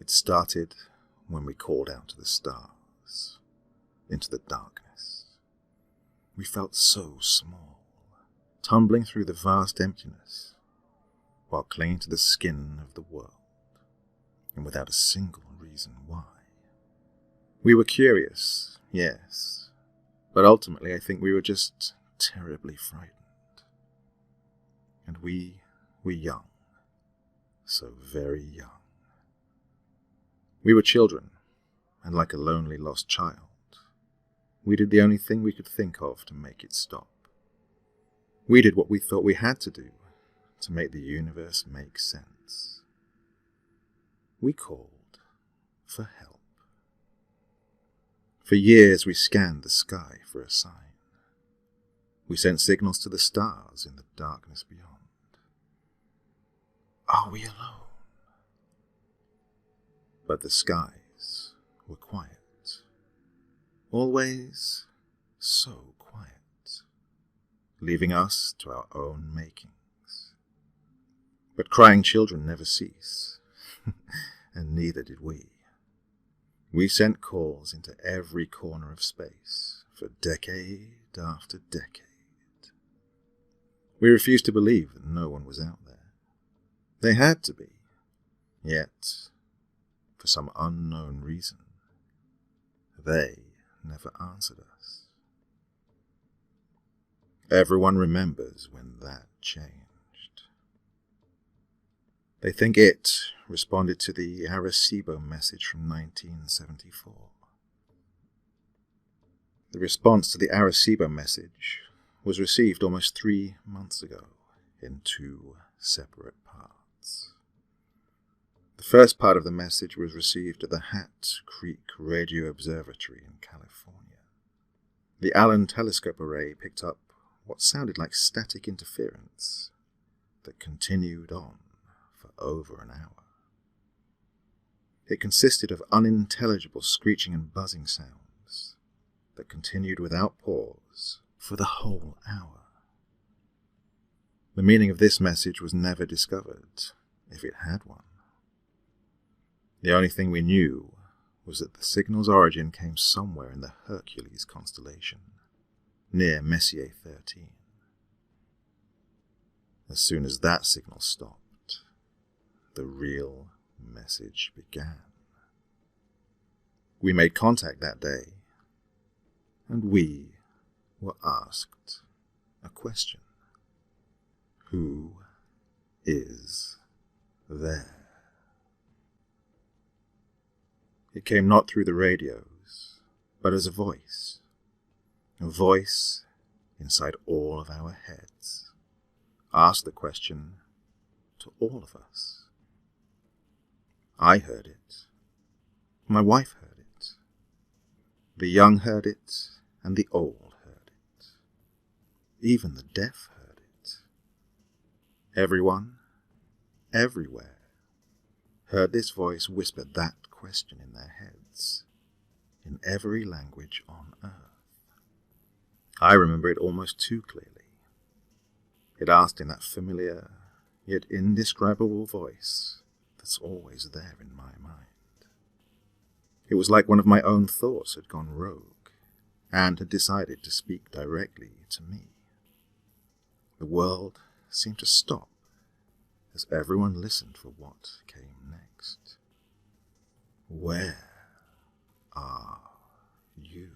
It started when we called out to the stars, into the darkness. We felt so small, tumbling through the vast emptiness, while clinging to the skin of the world, and without a single reason why. We were curious, yes, but ultimately I think we were just terribly frightened. And we were young, so very young. We were children, and like a lonely lost child, we did the only thing we could think of to make it stop. We did what we thought we had to do to make the universe make sense. We called for help. For years we scanned the sky for a sign. We sent signals to the stars in the darkness beyond. Are we alone? But the skies were quiet. Always so quiet, leaving us to our own makings. But crying children never cease, and neither did we. We sent calls into every corner of space for decade after decade. We refused to believe that no one was out there. They had to be. Yet, for some unknown reason, they never answered us. Everyone remembers when that changed. They think it responded to the Arecibo message from 1974. The response to the Arecibo message was received almost 3 months ago in 2 separate parts. The first part of the message was received at the Hat Creek Radio Observatory in California. The Allen telescope array picked up what sounded like static interference that continued on for over an hour. It consisted of unintelligible screeching and buzzing sounds that continued without pause for the whole hour. The meaning of this message was never discovered, if it had one. The only thing we knew was that the signal's origin came somewhere in the Hercules constellation, near Messier 13. As soon as that signal stopped, the real message began. We made contact that day, and we were asked a question. Who is there? It came not through the radios, but as a voice inside all of our heads, asked the question to all of us. I heard it. My wife heard it. The young heard it, and the old heard it. Even the deaf heard it. Everyone, everywhere, heard this voice whisper that question in their heads, in every language on earth. I remember it almost too clearly. It asked in that familiar, yet indescribable voice that's always there in my mind. It was like one of my own thoughts had gone rogue, and had decided to speak directly to me. The world seemed to stop as everyone listened for what came next. Where are you?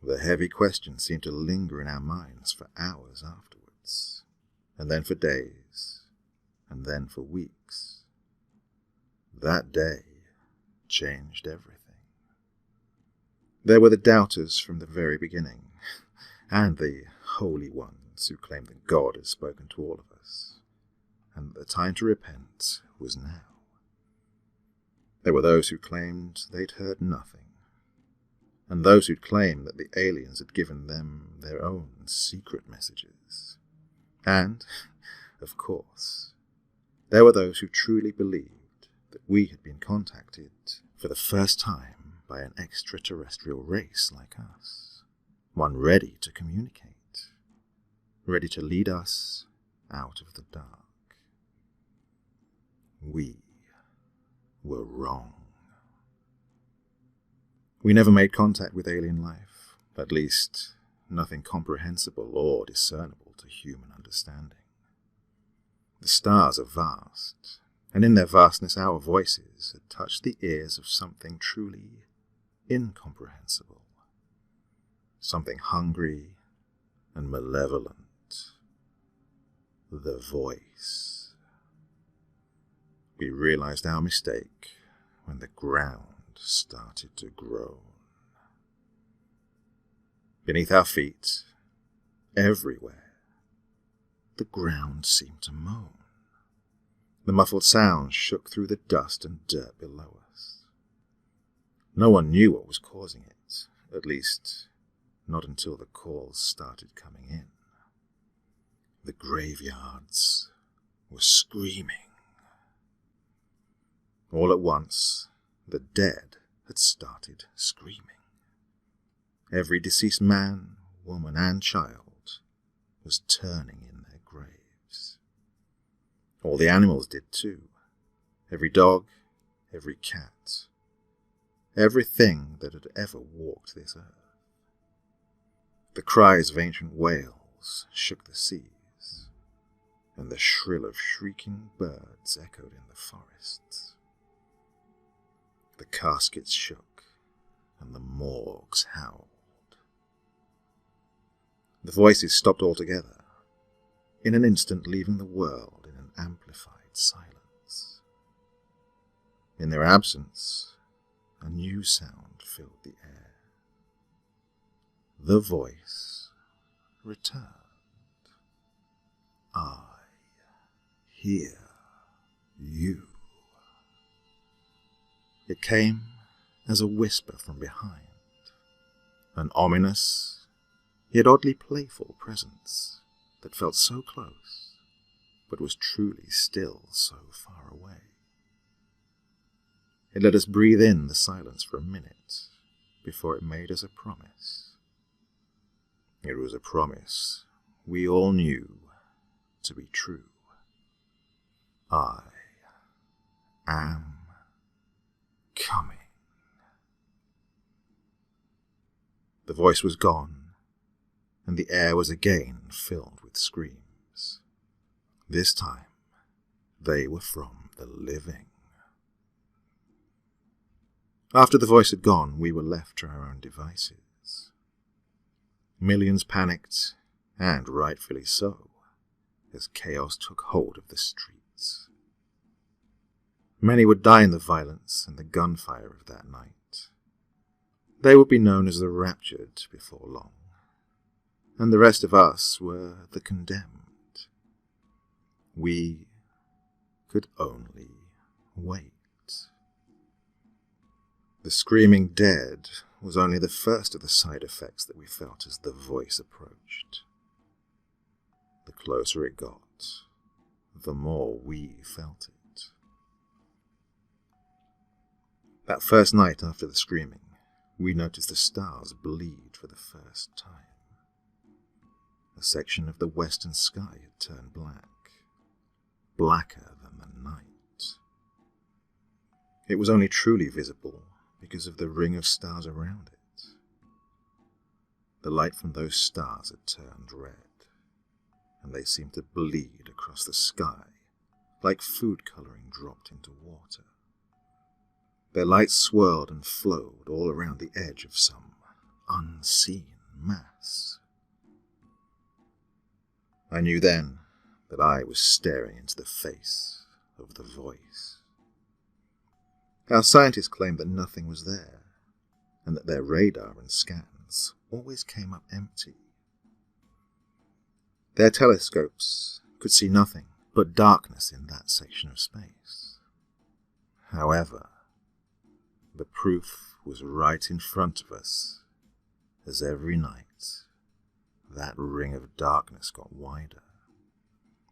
The heavy question seemed to linger in our minds for hours afterwards, and then for days, and then for weeks. That day changed everything. There were the doubters from the very beginning, and the holy ones who claimed that God had spoken to all of us, and that the time to repent was now. There were those who claimed they'd heard nothing, and those who'd claimed that the aliens had given them their own secret messages. And, of course, there were those who truly believed that we had been contacted for the first time by an extraterrestrial race like us, one ready to communicate, ready to lead us out of the dark. We were wrong. We never made contact with alien life, at least nothing comprehensible or discernible to human understanding. The stars are vast, and in their vastness our voices had touched the ears of something truly incomprehensible, something hungry and malevolent. The voice. We realized our mistake when the ground started to groan. Beneath our feet, everywhere, the ground seemed to moan. The muffled sound shook through the dust and dirt below us. No one knew what was causing it, at least not until the calls started coming in. The graveyards were screaming. All at once, the dead had started screaming. Every deceased man, woman, and child was turning in their graves. All the animals did too. Every dog, every cat, everything that had ever walked this earth. The cries of ancient whales shook the seas, and the shrill of shrieking birds echoed in the forests. The caskets shook, and the morgues howled. The voices stopped altogether, in an instant leaving the world in an amplified silence. In their absence, a new sound filled the air. The voice returned. I hear you. It came as a whisper from behind, an ominous, yet oddly playful presence that felt so close, but was truly still so far away. It let us breathe in the silence for a minute before it made us a promise. It was a promise we all knew to be true. I am coming. The voice was gone, and the air was again filled with screams. This time, they were from the living. After the voice had gone, we were left to our own devices. Millions panicked, and rightfully so, as chaos took hold of the streets. Many would die in the violence and the gunfire of that night. They would be known as the raptured before long, and the rest of us were the condemned. We could only wait. The screaming dead was only the first of the side effects that we felt as the voice approached. The closer it got, the more we felt it. That first night after the screaming, we noticed the stars bleed for the first time. A section of the western sky had turned black, blacker than the night. It was only truly visible because of the ring of stars around it. The light from those stars had turned red, and they seemed to bleed across the sky like food coloring dropped into water. Their light swirled and flowed all around the edge of some unseen mass. I knew then that I was staring into the face of the voice. Our scientists claimed that nothing was there, and that their radar and scans always came up empty. Their telescopes could see nothing but darkness in that section of space. However, the proof was right in front of us, as every night that ring of darkness got wider,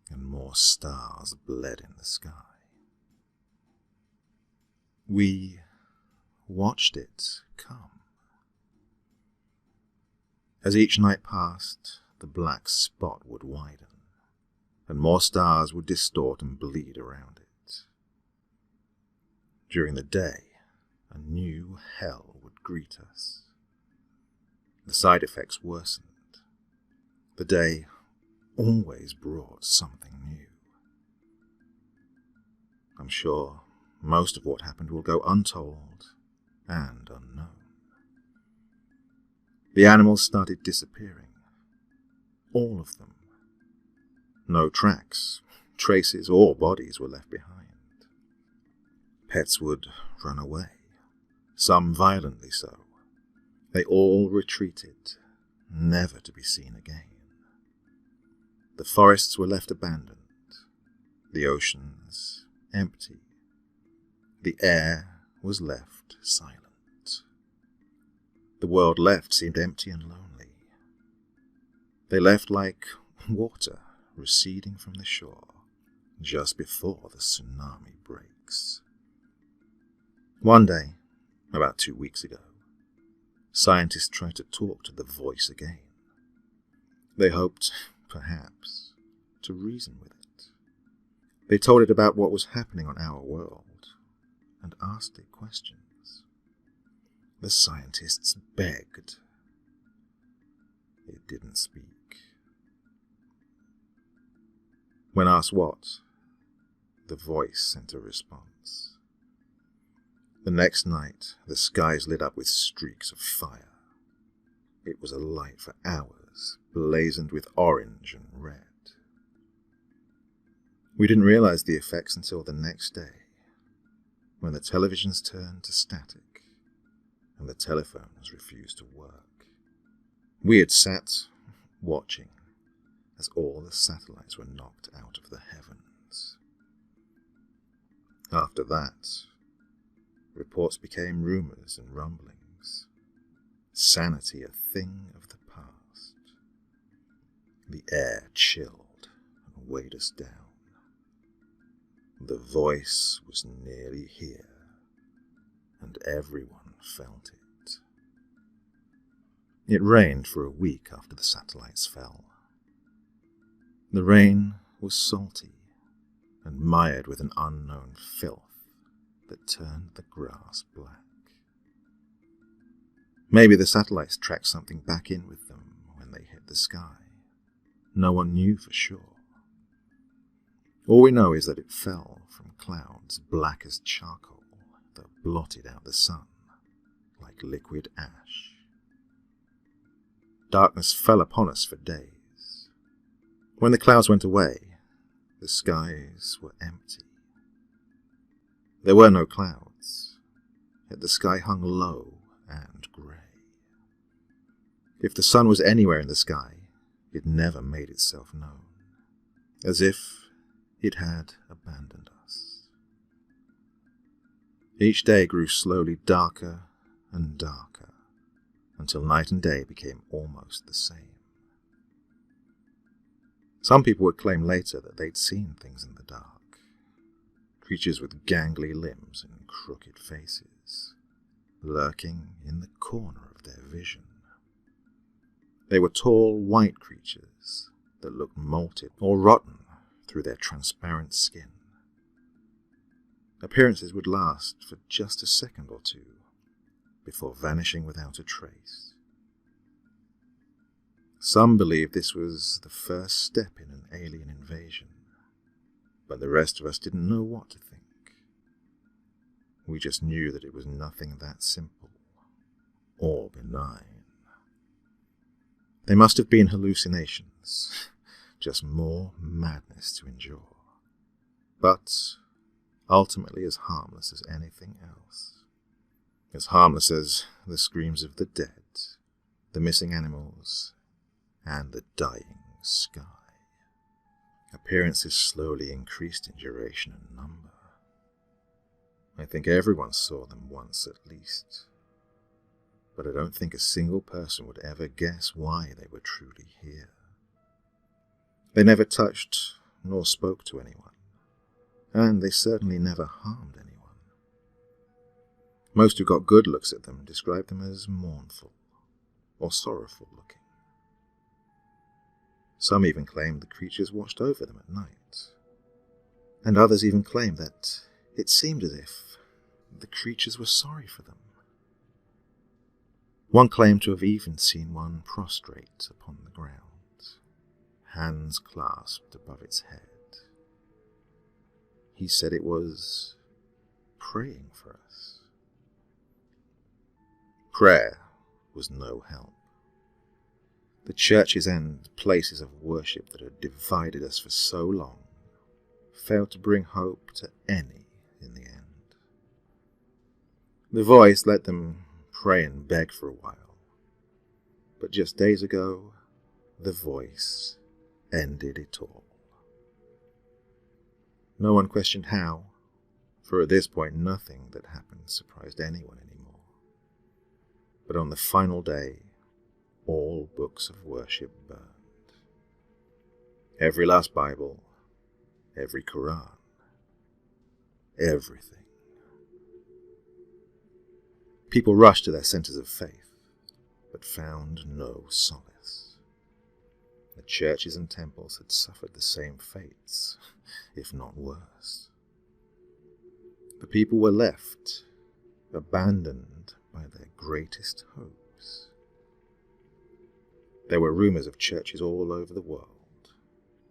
and more stars bled in the sky. We watched it come. As each night passed, the black spot would widen, and more stars would distort and bleed around it. During the day, a new hell would greet us. The side effects worsened. The day always brought something new. I'm sure most of what happened will go untold and unknown. The animals started disappearing. All of them. No tracks, traces, or bodies were left behind. Pets would run away, some violently so. They all retreated, never to be seen again. The forests were left abandoned, the oceans empty. The air was left silent. The world left seemed empty and lonely. They left like water receding from the shore just before the tsunami breaks. One day, about 2 weeks ago, scientists tried to talk to the voice again. They hoped, perhaps, to reason with it. They told it about what was happening on our world and asked it questions. The scientists begged. It didn't speak. When asked what, the voice sent a response. The next night, the skies lit up with streaks of fire. It was alight for hours, blazoned with orange and red. We didn't realize the effects until the next day, when the televisions turned to static and the telephones refused to work. We had sat watching as all the satellites were knocked out of the heavens. After that, reports became rumors and rumblings. Sanity a thing of the past. The air chilled and weighed us down. The voice was nearly here, and everyone felt it. It rained for a week after the satellites fell. The rain was salty and mired with an unknown filth that turned the grass black. Maybe the satellites tracked something back in with them when they hit the sky. No one knew for sure. All we know is that it fell from clouds black as charcoal that blotted out the sun like liquid ash. Darkness fell upon us for days. When the clouds went away, the skies were empty. There were no clouds, yet the sky hung low and grey. If the sun was anywhere in the sky, it never made itself known, as if it had abandoned us. Each day grew slowly darker and darker, until night and day became almost the same. Some people would claim later that they'd seen things in the dark, creatures with gangly limbs and crooked faces, lurking in the corner of their vision. They were tall, white creatures that looked molted or rotten through their transparent skin. Appearances would last for just a second or two before vanishing without a trace. Some believed this was the first step in an alien invasion, but the rest of us didn't know what to think. We just knew that it was nothing that simple or benign. They must have been hallucinations, just more madness to endure, but ultimately as harmless as anything else. As harmless as the screams of the dead, the missing animals, and the dying sky. Appearances slowly increased in duration and number. I think everyone saw them once at least, but I don't think a single person would ever guess why they were truly here. They never touched nor spoke to anyone, and they certainly never harmed anyone. Most who got good looks at them described them as mournful or sorrowful looking. Some even claimed the creatures watched over them at night, and others even claimed that it seemed as if the creatures were sorry for them. One claimed to have even seen one prostrate upon the ground, hands clasped above its head. He said it was praying for us. Prayer was no help. The churches and places of worship that had divided us for so long failed to bring hope to any in the end. The voice let them pray and beg for a while, but just days ago, the voice ended it all. No one questioned how, for at this point nothing that happened surprised anyone anymore. But on the final day, all books of worship burned. Every last Bible, every Quran, everything. People rushed to their centers of faith, but found no solace. The churches and temples had suffered the same fates, if not worse. The people were left, abandoned by their greatest hopes. There were rumors of churches all over the world,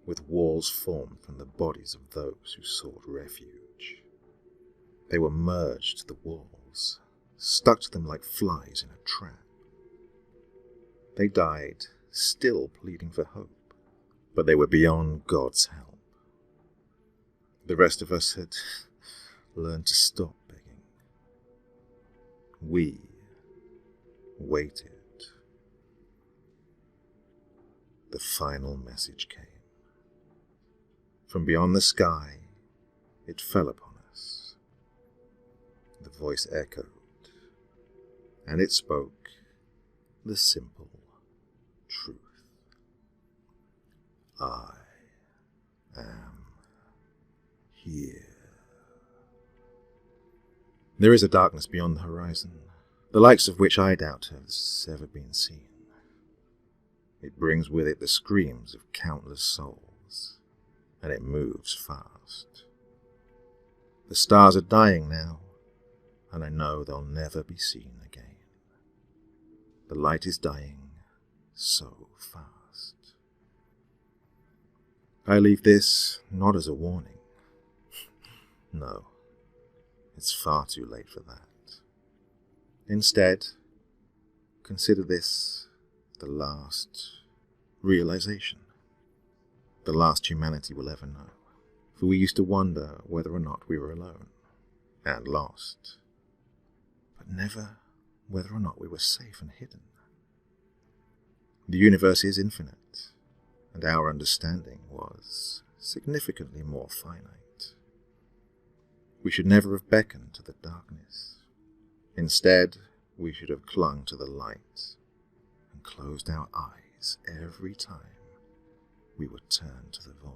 with walls formed from the bodies of those who sought refuge. They were merged to the walls, stuck to them like flies in a trap. They died, still pleading for hope, but they were beyond God's help. The rest of us had learned to stop begging. We waited. The final message came. From beyond the sky, it fell upon us. The voice echoed, and it spoke the simple truth. I am here. There is a darkness beyond the horizon, the likes of which I doubt has ever been seen. It brings with it the screams of countless souls, and it moves fast. The stars are dying now, and I know they'll never be seen again. The light is dying so fast. I leave this not as a warning. No, it's far too late for that. Instead, consider this the last realization, the last humanity will ever know. For we used to wonder whether or not we were alone and lost, but never whether or not we were safe and hidden. The universe is infinite, and our understanding was significantly more finite. We should never have beckoned to the darkness. Instead, we should have clung to the light and closed our eyes every time we would turn to the void.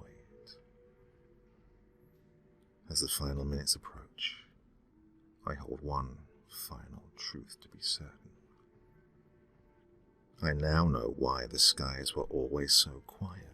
As the final minutes approach, I hold one final truth to be certain. I now know why the skies were always so quiet.